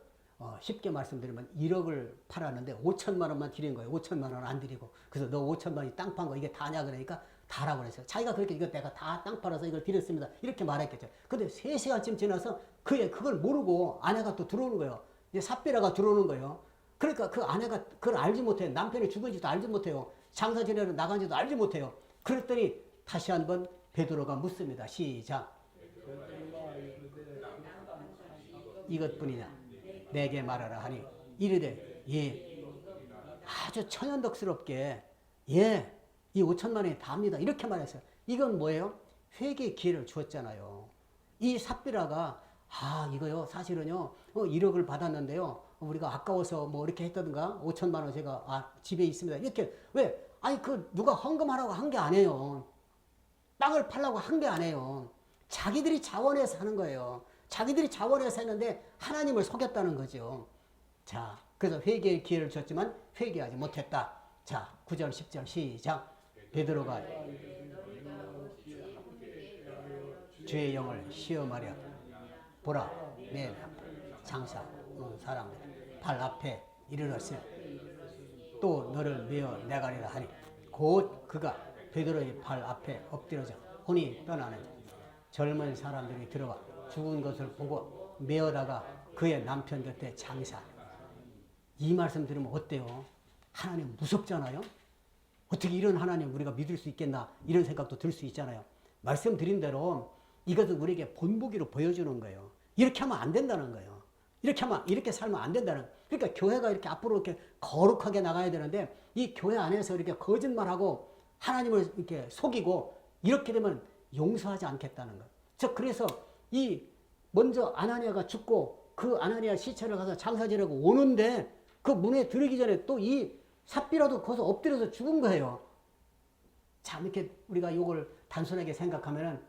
쉽게 말씀드리면 1억을 팔았는데 5천만 원만 드린 거예요. 5천만 원 안 드리고. 그래서 너 5천만 원이 땅 판 거 이게 다냐 그러니까 다라고 그랬어요. 자기가 그렇게 이거 내가 다 땅 팔아서 이걸 드렸습니다. 이렇게 말했겠죠. 근데 3시간쯤 지나서 그걸 모르고 아내가 또 들어오는 거예요. 이제 삽비라가 들어오는 거예요. 그러니까 그 아내가 그걸 알지 못해요. 남편이 죽은지도 알지 못해요. 장사 지내러 나간지도 알지 못해요. 그랬더니 다시 한번 베드로가 묻습니다. 시작. 이것뿐이냐? 내게 말하라 하니 이르되 예. 아주 천연덕스럽게 예. 이 5천만 원이 답니다. 이렇게 말했어요. 이건 뭐예요? 회개의 기회를 주었잖아요. 이 삽비라가 이거요 사실은요 1억을 받았는데요 우리가 아까워서 뭐 이렇게 했다든가 5천만 원 제가 집에 있습니다. 이렇게 왜? 아니 그 누가 헌금하라고 한 게 아니에요. 땅을 팔라고 한 게 아니에요. 자기들이 자원해서 하는 거예요. 자기들이 자원해서 했는데 하나님을 속였다는 거죠. 자, 그래서 회개의 기회를 줬지만 회개하지 못했다. 자, 9절 10절 시작. 베드로가 주의 영을 시험하려 보라 내 장사 사람들 발 앞에 이르렀으니 또 너를 메어 내가리라 하니 곧 그가 베드로의 발 앞에 엎드려져 혼이 떠나는 젊은 사람들이 들어와 죽은 것을 보고 메어다가 그의 남편 곁에 장사. 이 말씀 들으면 어때요? 하나님 무섭잖아요. 어떻게 이런 하나님 우리가 믿을 수 있겠나 이런 생각도 들 수 있잖아요. 말씀드린 대로 이것은 우리에게 본보기로 보여주는 거예요. 이렇게 하면 안 된다는 거예요. 이렇게 살면 안 된다는. 그러니까 교회가 이렇게 앞으로 이렇게 거룩하게 나가야 되는데 이 교회 안에서 이렇게 거짓말하고 하나님을 이렇게 속이고 이렇게 되면 용서하지 않겠다는 거. 그래서 이 먼저 아나니아가 죽고 그 아나니아 시체를 가서 장사 지내고 오는데 그 문에 들어기 전에 또 이 삽비라도 거기서 엎드려서 죽은 거예요. 참 이렇게 우리가 이걸 단순하게 생각하면은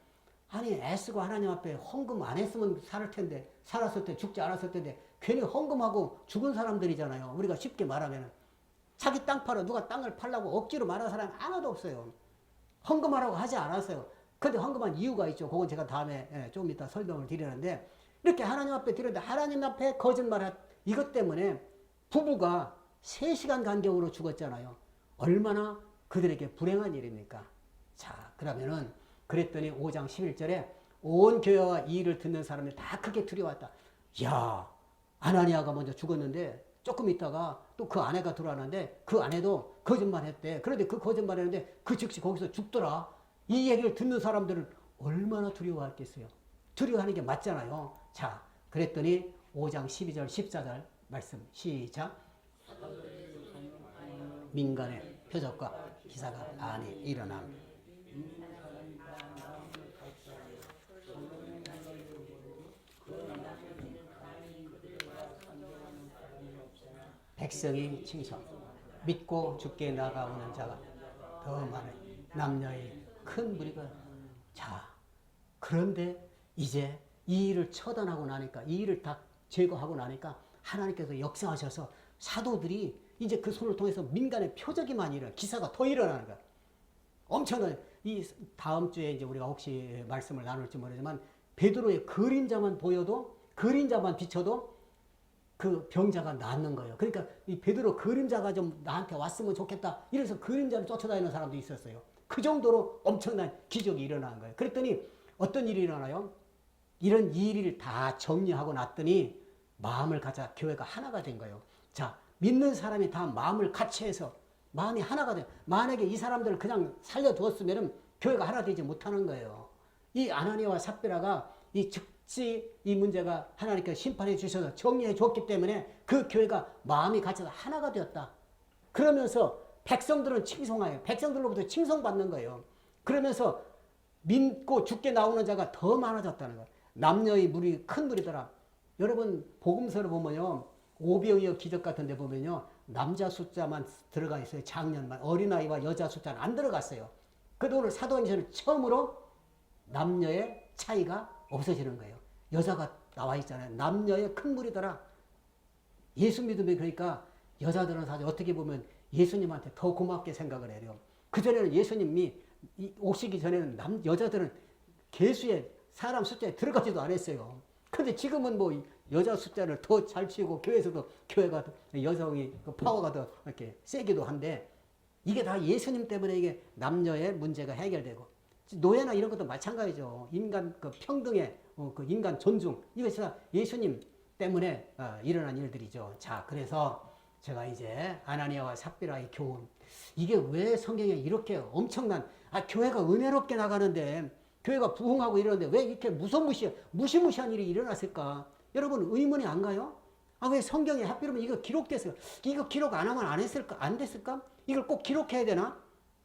아니 애쓰고 하나님 앞에 헌금 안 했으면 살았을 때 죽지 않았을 텐데 괜히 헌금하고 죽은 사람들이잖아요. 우리가 쉽게 말하면은 자기 땅 팔아 누가 땅을 팔라고 억지로 말하는 사람 하나도 없어요. 헌금하라고 하지 않았어요. 근데 헌금한 이유가 있죠. 그건 제가 다음에 좀 이따 설명을 드리는데 이렇게 하나님 앞에 드렸는데 하나님 앞에 거짓말 이것 때문에 부부가 3시간 간격으로 죽었잖아요. 얼마나 그들에게 불행한 일입니까? 자, 그러면은 그랬더니 5장 11절에 온 교회와 이 일을 듣는 사람들이 다 크게 두려웠다. 야, 아나니아가 먼저 죽었는데 조금 있다가 또 그 아내가 들어왔는데 그 아내도 거짓말했대. 그런데 그 거짓말했는데 그 즉시 거기서 죽더라. 이 얘기를 듣는 사람들은 얼마나 두려워했겠어요. 두려워하는 게 맞잖아요. 자, 그랬더니 5장 12절 14절 말씀 시작. 민간의 표적과 기사가 많이 일어남. 백성이 칭송 믿고 죽게 나가오는 자가 더 많은 남녀의 큰 무리가. 자, 그런데 이제 이 일을 처단하고 나니까 이 일을 다 제거하고 나니까 하나님께서 역사하셔서 사도들이 이제 그 손을 통해서 민간의 표적이 많이 일어나 기사가 더 일어나는 거야. 엄청난 이 다음 주에 이제 우리가 혹시 말씀을 나눌지 모르지만 베드로의 그림자만 보여도 그림자만 비춰도 그 병자가 낫는 거예요. 그러니까 이 베드로 그림자가 좀 나한테 왔으면 좋겠다. 이래서 그림자를 쫓아다니는 사람도 있었어요. 그 정도로 엄청난 기적이 일어난 거예요. 그랬더니 어떤 일이 일어나요? 이런 일을 다 정리하고 났더니 마음을 갖자 교회가 하나가 된 거예요. 자, 믿는 사람이 다 마음을 같이 해서 마음이 하나가 돼. 만약에 이 사람들을 그냥 살려두었으면 교회가 하나 되지 못하는 거예요. 이 아나니아와 삽비라가 이 즉시 이 문제가 하나님께서 심판해 주셔서 정리해 줬기 때문에 그 교회가 마음이 같이 하나가 되었다. 그러면서 백성들은 칭송하여 백성들로부터 칭송받는 거예요. 그러면서 믿고 죽게 나오는 자가 더 많아졌다는 거예요. 남녀의 물이 큰 물이더라. 여러분 복음서를 보면요. 오병이어 기적 같은 데 보면요. 남자 숫자만 들어가 있어요. 장년만. 어린아이와 여자 숫자는 안 들어갔어요. 그런데 오늘 사도행전은 처음으로 남녀의 차이가 없어지는 거예요. 여자가 나와 있잖아요. 남녀의 큰 물이더라. 예수 믿음이 그러니까 여자들은 사실 어떻게 보면 예수님한테 더 고맙게 생각을 해요. 그전에는 예수님이 오시기 전에는 여자들은 개수에 사람 숫자에 들어가지도 않았어요. 근데 지금은 뭐 여자 숫자를 더 잘 치고 교회에서도 교회가 여성이 파워가 더 이렇게 세기도 한데 이게 다 예수님 때문에 이게 남녀의 문제가 해결되고 노예나 이런 것도 마찬가지죠. 인간 그 평등의 그 인간 존중 이것이 다 예수님 때문에 일어난 일들이죠. 자, 그래서 제가 이제 아나니아와 삽비라의 교훈 이게 왜 성경에 이렇게 엄청난 교회가 은혜롭게 나가는데 교회가 부흥하고 이러는데 왜 이렇게 무시무시한 일이 일어났을까? 여러분 의문이 안 가요? 왜 성경에 하필이면 이거 기록됐어요? 이거 기록 안 하면 안 됐을까? 이걸 꼭 기록해야 되나?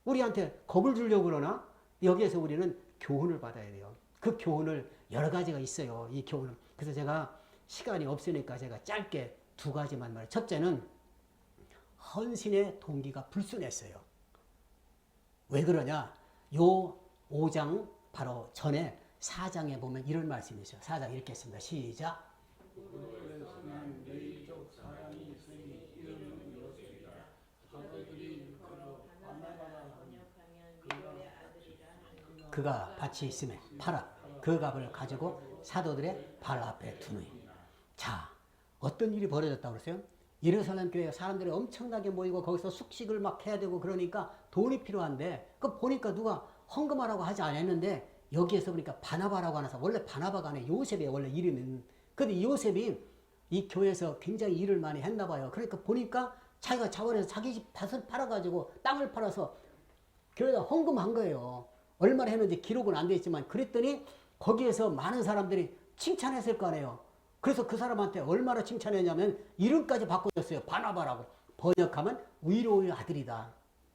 우리한테 겁을 주려고 그러나? 여기에서 우리는 교훈을 받아야 돼요. 그 교훈을 여러 가지가 있어요. 이 교훈은. 그래서 제가 시간이 없으니까 제가 짧게 두 가지만 말해요. 첫째는 헌신의 동기가 불순했어요. 왜 그러냐? 요 5장 바로 전에 4장에 보면 이런 말씀이 있어요. 4장 읽겠습니다. 시작. 그것은 내적 사랑이 있으니 이름은 이렇습니다. 사도들이 그로 바나바라 그가 밭이 있음에 팔아 그 값을 가지고 사도들의 발 앞에 두니. 자, 어떤 일이 벌어졌다고 그랬어요? 예루살렘 교회 사람들이 엄청나게 모이고 거기서 숙식을 막 해야 되고 그러니까 돈이 필요한데 그 보니까 누가 헌금하라고 하지 않았는데 여기에서 보니까 바나바라고 하나서 원래 바나바가 아니라 요셉의 원래 이름은 근데 요셉이 이 교회에서 굉장히 일을 많이 했나 봐요. 그러니까 보니까 자기가 자원해서 자기 집 밭을 팔아가지고 땅을 팔아서 교회에다 헌금한 거예요. 얼마나 했는지 기록은 안 돼 있지만 그랬더니 거기에서 많은 사람들이 칭찬했을 거 아니에요. 그래서 그 사람한테 얼마나 칭찬했냐면 이름까지 바꿔줬어요. 바나바라고. 번역하면 위로의 아들이다.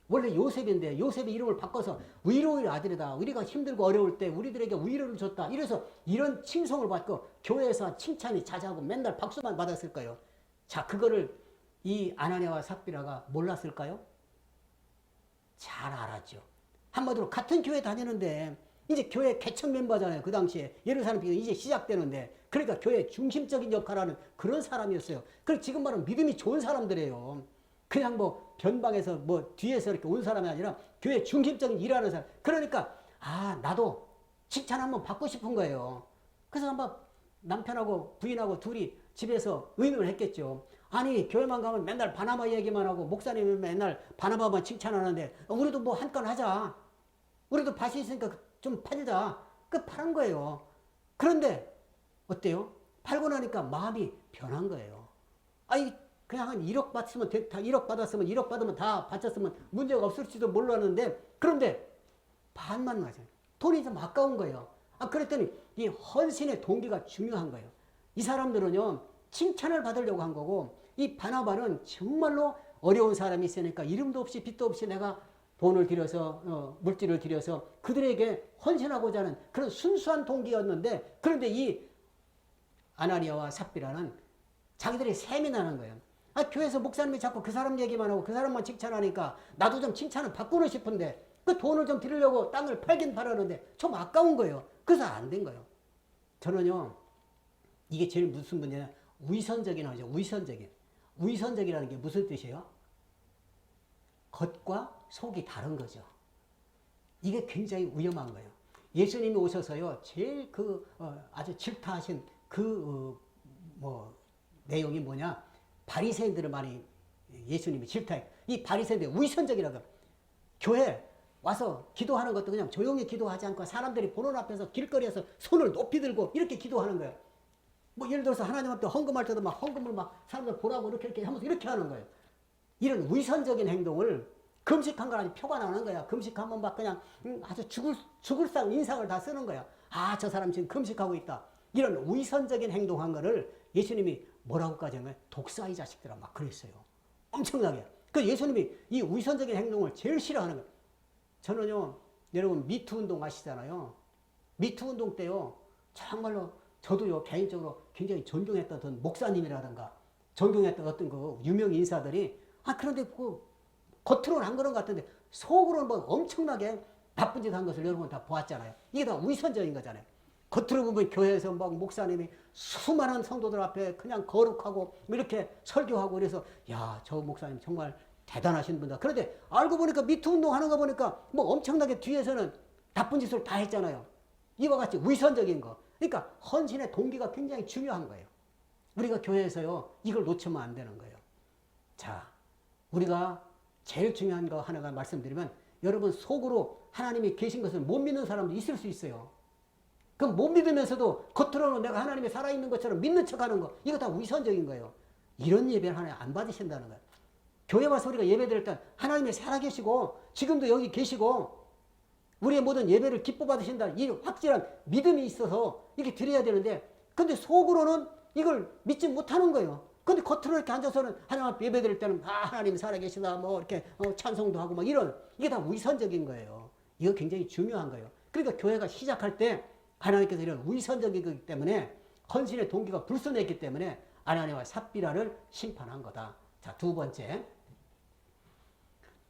원래 요셉인데 요셉의 이름을 바꿔서 위로의 아들이다. 우리가 힘들고 어려울 때 우리들에게 위로를 줬다. 이래서 이런 칭송을 받고 교회에서 칭찬이 자자하고 맨날 박수만 받았을 거예요. 자, 그거를 이 아나니아와 삽비라가 몰랐을까요? 잘 알았죠. 한마디로 같은 교회 다니는데 이제 교회 개척 멤버잖아요. 그 당시에 예루살렘 비가 이제 시작되는데 그러니까 교회 중심적인 역할을 하는 그런 사람이었어요. 그리고 지금 말하면 믿음이 좋은 사람들이에요. 그냥 뭐 변방에서 뭐 뒤에서 이렇게 온 사람이 아니라 교회 중심적인 일하는 사람. 그러니까 아 나도 칭찬 한번 받고 싶은 거예요. 그래서 한번 남편하고 부인하고 둘이 집에서 의논을 했겠죠. 아니 교회만 가면 맨날 바나바 얘기만 하고 목사님은 맨날 바나바만 칭찬하는데 우리도 뭐 한 건 하자. 우리도 밭이 있으니까 좀 팔자. 그 파는 거예요. 그런데 어때요? 팔고 나니까 마음이 변한 거예요. 아니 그냥 한 1억 받으면 다 1억 받았으면 1억 받으면 다 바쳤으면 문제가 없을지도 몰랐는데 그런데 반만 맞아요. 돈이 좀 아까운 거예요. 아 그랬더니 이 헌신의 동기가 중요한 거예요. 이 사람들은요 칭찬을 받으려고 한 거고 이 바나바는 정말로 어려운 사람이 있으니까 이름도 없이 빚도 없이 내가 돈을 들여서 물질을 들여서 그들에게 헌신하고자 하는 그런 순수한 동기였는데 그런데 이 아나니아와 삽비라는 자기들이 셈이 나는 거예요. 아, 교회에서 목사님이 자꾸 그 사람 얘기만 하고 그 사람만 칭찬하니까 나도 좀 칭찬을 받고는 싶은데 그 돈을 좀 드리려고 땅을 팔긴 팔았는데 좀 아까운 거예요. 그래서 안 된 거예요. 저는요 이게 제일 무슨 문제냐 위선적인 하죠. 위선적인. 위선적이라는 게 무슨 뜻이에요? 겉과 속이 다른 거죠. 이게 굉장히 위험한 거예요. 예수님이 오셔서요 제일 아주 질타하신 내용이 뭐냐? 바리새인들을 많이 예수님이 질타해. 이 바리새인들 위선적이라고. 교회 와서 기도하는 것도 그냥 조용히 기도하지 않고 사람들이 보는 앞에서 길거리에서 손을 높이 들고 이렇게 기도하는 거예요. 뭐 예를 들어서 하나님 앞에 헌금할 때도 막 헌금을 막 사람들 보라고 이렇게 하면서 이렇게 하는 거예요. 이런 위선적인 행동을 금식한 걸 아주 표가 나는 거야. 금식하면 막 그냥 아주 죽을 상 인상을 다 쓰는 거야. 아, 저 사람 지금 금식하고 있다. 이런 위선적인 행동한 거를 예수님이 뭐라고까지 하면 독사의 자식들아 막 그랬어요. 엄청나게. 그 예수님이 이 위선적인 행동을 제일 싫어하는 거예요. 저는요, 여러분 미투 운동 아시잖아요. 미투 운동 때요, 정말로 저도요 개인적으로 굉장히 존경했던 어떤 목사님이라든가 존경했던 어떤 그 유명 인사들이 그런데 그 겉으로는 안 그런 것 같은데 속으로는 뭐 엄청나게 나쁜 짓 한 것을 여러분 다 보았잖아요. 이게 다 위선적인 거잖아요. 겉으로 보면 교회에서 막 목사님이 수많은 성도들 앞에 그냥 거룩하고 이렇게 설교하고 그래서 야, 저 목사님 정말 대단하신 분이다. 그런데 알고 보니까 미투 운동 하는 거 보니까 뭐 엄청나게 뒤에서는 나쁜 짓을 다 했잖아요. 이와 같이 위선적인 거. 그러니까 헌신의 동기가 굉장히 중요한 거예요. 우리가 교회에서요 이걸 놓치면 안 되는 거예요. 자, 우리가 제일 중요한 거 하나가 말씀드리면 여러분 속으로 하나님이 계신 것을 못 믿는 사람도 있을 수 있어요. 그럼 못 믿으면서도 겉으로는 내가 하나님이 살아있는 것처럼 믿는 척하는 거 이거 다 위선적인 거예요. 이런 예배를 하나님 안 받으신다는 거예요. 교회 와서 우리가 예배 드릴 때 하나님이 살아계시고 지금도 여기 계시고 우리의 모든 예배를 기뻐 받으신다. 이 확실한 믿음이 있어서 이렇게 드려야 되는데 근데 속으로는 이걸 믿지 못하는 거예요. 근데 겉으로 이렇게 앉아서는 하나님 앞에 예배 드릴 때는 하나님 살아계시다 뭐 이렇게 찬송도 하고 막 이런 이게 다 위선적인 거예요. 이거 굉장히 중요한 거예요. 그러니까 교회가 시작할 때 하나님께서 이런 위선적이기 때문에 헌신의 동기가 불순했기 때문에 아나니와 삽비라를 심판한 거다. 자, 두 번째.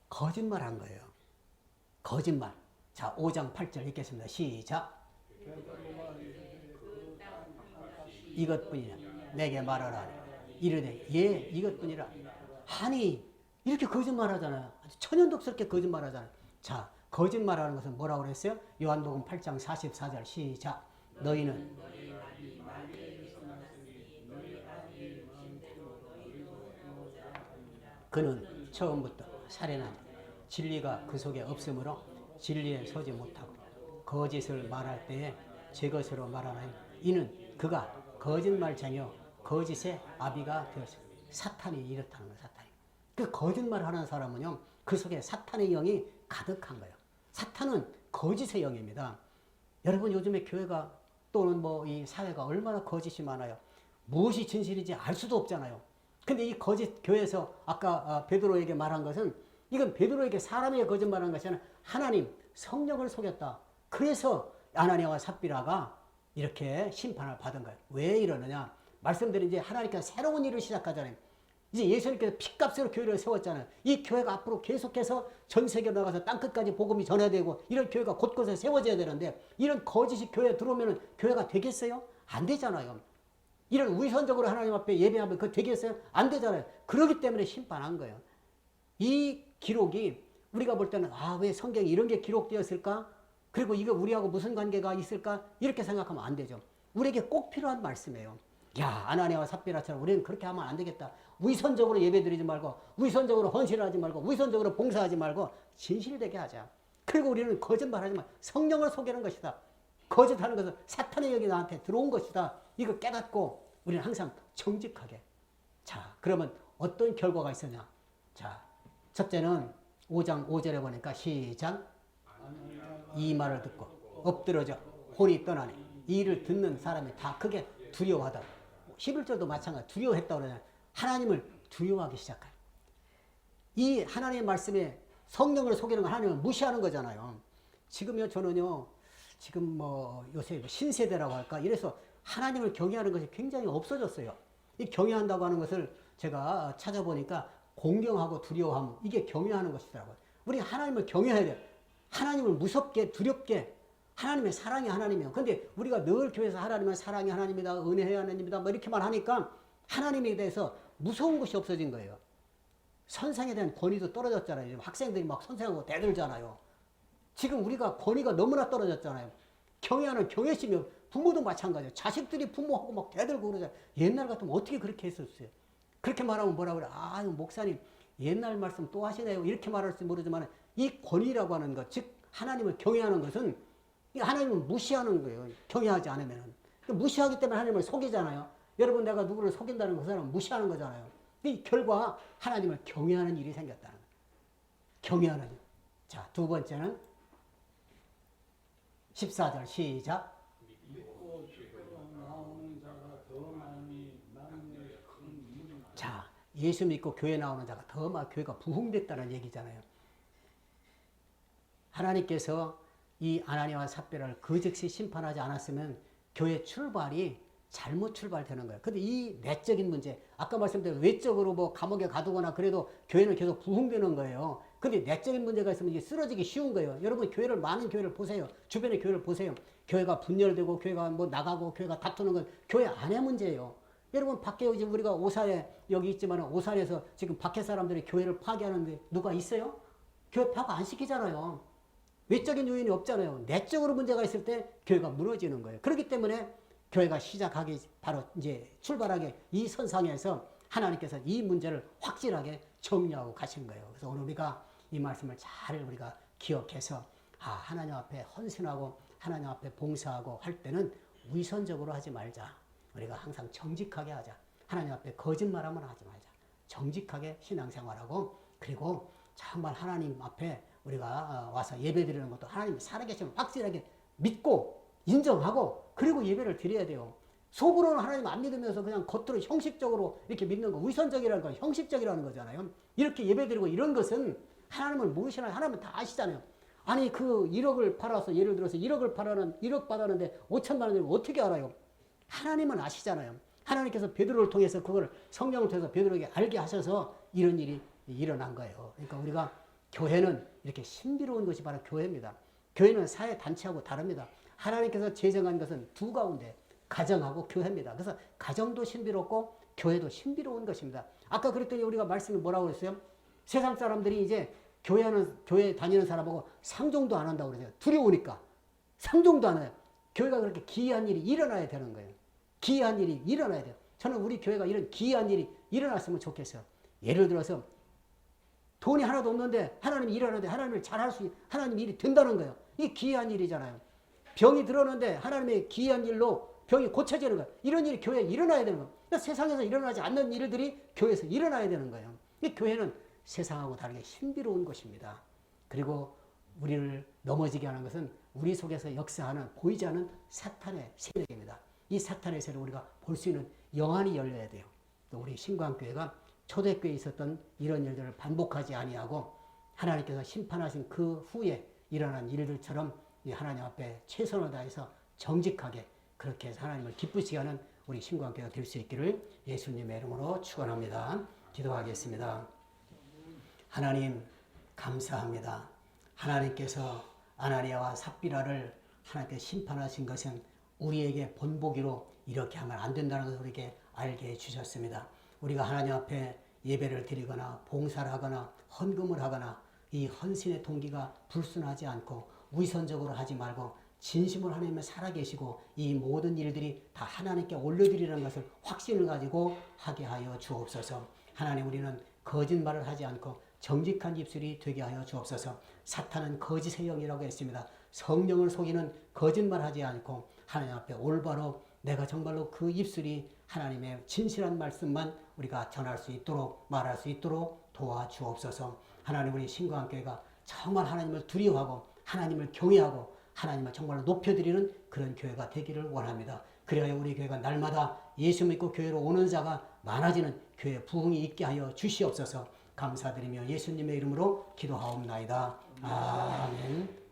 거짓말한 거예요. 거짓말. 자, 5장 8절 읽겠습니다. 시작. 이것뿐이냐 내게 말하라. 이르되 예 이것뿐이라. 아니 이렇게 거짓말하잖아요. 아주 천연덕스럽게 거짓말하잖아요. 자, 거짓말하는 것은 뭐라고 그랬어요? 요한복음 8장 44절 시작. 너희는 그는 처음부터 살인하니 진리가 그 속에 없으므로 진리에 서지 못하고 거짓을 말할 때에 제 것으로 말하나니 이는 그가 거짓말쟁이요 거짓의 아비가 되었습니다. 사탄이 이렇다는 거예요. 사탄이. 그 거짓말하는 사람은요 그 속에 사탄의 영이 가득한 거예요. 사탄은 거짓의 영입니다. 여러분 요즘에 교회가 또는 뭐 이 사회가 얼마나 거짓이 많아요. 무엇이 진실인지 알 수도 없잖아요. 근데 이 거짓 교회에서 아까 베드로에게 말한 것은 이건 베드로에게 사람에게 거짓말한 것이 아니라 하나님 성령을 속였다. 그래서 아나니아와 삽비라가 이렇게 심판을 받은 거예요. 왜 이러느냐? 말씀드린 이제 하나님께서 새로운 일을 시작하잖아요. 이제 예수님께서 피값으로 교회를 세웠잖아요. 이 교회가 앞으로 계속해서 전 세계로 나가서 땅끝까지 복음이 전해되고 이런 교회가 곳곳에 세워져야 되는데 이런 거짓이 교회에 들어오면 교회가 되겠어요? 안 되잖아요. 이런 위선적으로 하나님 앞에 예배하면 그거 되겠어요? 안 되잖아요. 그렇기 때문에 심판한 거예요. 이 기록이 우리가 볼 때는 왜 성경에 이런 게 기록되었을까? 그리고 이거 우리하고 무슨 관계가 있을까? 이렇게 생각하면 안 되죠. 우리에게 꼭 필요한 말씀이에요. 야, 아나니아와 삽비라처럼 우리는 그렇게 하면 안 되겠다. 위선적으로 예배드리지 말고 위선적으로 헌신을 하지 말고 위선적으로 봉사하지 말고 진실되게 하자. 그리고 우리는 거짓말하지 마. 성령을 속이는 것이다. 거짓하는 것은 사탄의 영이 나한테 들어온 것이다. 이거 깨닫고 우리는 항상 정직하게. 자, 그러면 어떤 결과가 있었냐? 자, 첫째는 5장 5절에 보니까 시작. 이 말을 듣고 엎드러져 혼이 떠나니 이 일을 듣는 사람이 다 크게 두려워하다. 11절도 마찬가지 두려워했다고 그러잖아요. 하나님을 두려워하기 시작해요. 이 하나님의 말씀에 성령을 속이는 거 하나님을 무시하는 거잖아요. 지금요 저는요 지금 뭐 요새 신세대라고 할까 이래서 하나님을 경외하는 것이 굉장히 없어졌어요. 이 경외한다고 하는 것을 제가 찾아보니까 공경하고 두려워함 이게 경외하는 것이더라고요. 우리 하나님을 경외해야 돼요. 하나님을 무섭게 두렵게 하나님의 사랑이 하나님이에요. 근데 우리가 늘 교회에서 하나님은 사랑이 하나님이다 은혜의 하나님이다 뭐 이렇게만 하니까 하나님에 대해서 무서운 것이 없어진 거예요. 선생에 대한 권위도 떨어졌잖아요. 지금 학생들이 막 선생하고 대들잖아요. 지금 우리가 권위가 너무나 떨어졌잖아요. 경외하는 경외심이 부모도 마찬가지예요. 자식들이 부모하고 막 대들고 그러잖아요. 옛날 같으면 어떻게 그렇게 했었어요. 그렇게 말하면 뭐라 그래. 목사님 옛날 말씀 또 하시네요. 이렇게 말할지 모르지만 이 권위라고 하는 것, 즉 하나님을 경외하는 것은 하나님을 무시하는 거예요. 경외하지 않으면. 무시하기 때문에 하나님을 속이잖아요. 여러분 내가 누구를 속인다는 것은 무시하는 거잖아요. 이 결과 하나님을 경외하는 일이 생겼다는 거예요. 경외하는 일. 자, 두 번째는 14절 시작. 자, 예수 믿고 교회 나오는 자가 더 많아 교회가 부흥됐다는 얘기잖아요. 하나님께서 이 아나니아와 삽비라를 그 즉시 심판하지 않았으면 교회 출발이 잘못 출발되는 거예요. 근데 이 내적인 문제, 아까 말씀드린 외적으로 뭐 감옥에 가두거나 그래도 교회는 계속 부흥되는 거예요. 근데 내적인 문제가 있으면 이게 쓰러지기 쉬운 거예요. 여러분 교회를 많은 교회를 보세요. 주변의 교회를 보세요. 교회가 분열되고 교회가 뭐 나가고 교회가 다투는 건 교회 안의 문제예요. 여러분 밖에 지금 우리가 오산에 여기 있지만 오산에서 지금 밖에 사람들이 교회를 파괴하는데 누가 있어요? 교회 파괴 안 시키잖아요. 외적인 요인이 없잖아요. 내적으로 문제가 있을 때 교회가 무너지는 거예요. 그렇기 때문에 교회가 시작하기 바로 이제 출발하기 이 선상에서 하나님께서 이 문제를 확실하게 정리하고 가신 거예요. 그래서 오늘 우리가 이 말씀을 잘 우리가 기억해서 하나님 앞에 헌신하고 하나님 앞에 봉사하고 할 때는 위선적으로 하지 말자. 우리가 항상 정직하게 하자. 하나님 앞에 거짓말하면 하지 말자. 정직하게 신앙생활하고 그리고 정말 하나님 앞에 우리가 와서 예배드리는 것도 하나님이 살아계시면 확실하게 믿고 인정하고 그리고 예배를 드려야 돼요. 속으로는 하나님 안 믿으면서 그냥 겉으로 형식적으로 이렇게 믿는 거, 위선적이라는 건 형식적이라는 거잖아요. 이렇게 예배드리고 이런 것은 하나님을 모르시나요? 하나님은 다 아시잖아요. 아니 그 1억을 팔아서 예를 들어서 1억 받았는데 5천만 원을 어떻게 알아요? 하나님은 아시잖아요. 하나님께서 베드로를 통해서 그걸 성령을 통해서 베드로에게 알게 하셔서 이런 일이 일어난 거예요. 그러니까 우리가 교회는 이렇게 신비로운 것이 바로 교회입니다. 교회는 사회 단체하고 다릅니다. 하나님께서 제정한 것은 두 가운데 가정하고 교회입니다. 그래서 가정도 신비롭고 교회도 신비로운 것입니다. 아까 그랬더니 우리가 말씀을 뭐라고 그랬어요? 세상 사람들이 이제 교회 다니는 사람하고 상종도 안 한다고 그러죠. 두려우니까 상종도 안 해요. 교회가 그렇게 기이한 일이 일어나야 되는 거예요. 기이한 일이 일어나야 돼요. 저는 우리 교회가 이런 기이한 일이 일어났으면 좋겠어요. 예를 들어서 돈이 하나도 없는데 하나님이 일하는데 하나님 일이 된다는 거예요. 이게 기이한 일이잖아요. 병이 들었는데 하나님의 기이한 일로 병이 고쳐지는 거예요. 이런 일이 교회에 일어나야 되는 거예요. 그러니까 세상에서 일어나지 않는 일들이 교회에서 일어나야 되는 거예요. 이 교회는 세상하고 다르게 신비로운 것입니다. 그리고 우리를 넘어지게 하는 것은 우리 속에서 역사하는 보이지 않는 사탄의 세력입니다. 이 사탄의 세력을 우리가 볼 수 있는 영안이 열려야 돼요. 또 우리 신광교회가 초대교회에 있었던 이런 일들을 반복하지 아니하고 하나님께서 심판하신 그 후에 일어난 일들처럼 하나님 앞에 최선을 다해서 정직하게 그렇게 해서 하나님을 기쁘시게 하는 우리 신광교회가 될 수 있기를 예수님의 이름으로 축원합니다. 기도하겠습니다. 하나님 감사합니다. 하나님께서 아나니아와 삽비라를 하나님께 심판하신 것은 우리에게 본보기로 이렇게 하면 안 된다는 것을 우리에게 알게 해주셨습니다. 우리가 하나님 앞에 예배를 드리거나 봉사를 하거나 헌금을 하거나 이 헌신의 동기가 불순하지 않고 위선적으로 하지 말고 진심으로 하나님을 살아계시고 이 모든 일들이 다 하나님께 올려드리는 것을 확신을 가지고 하게 하여 주옵소서. 하나님 우리는 거짓말을 하지 않고 정직한 입술이 되게 하여 주옵소서. 사탄은 거짓의 영이라고 했습니다. 성령을 속이는 거짓말하지 않고 하나님 앞에 올바로 내가 정말로 그 입술이 하나님의 진실한 말씀만 우리가 전할 수 있도록 말할 수 있도록 도와주옵소서. 하나님 우리 신광교회가 정말 하나님을 두려워하고 하나님을 경외하고 하나님을 정말로 높여드리는 그런 교회가 되기를 원합니다. 그래야 우리 교회가 날마다 예수 믿고 교회로 오는 자가 많아지는 교회 부흥이 있게 하여 주시옵소서. 감사드리며 예수님의 이름으로 기도하옵나이다. 아멘.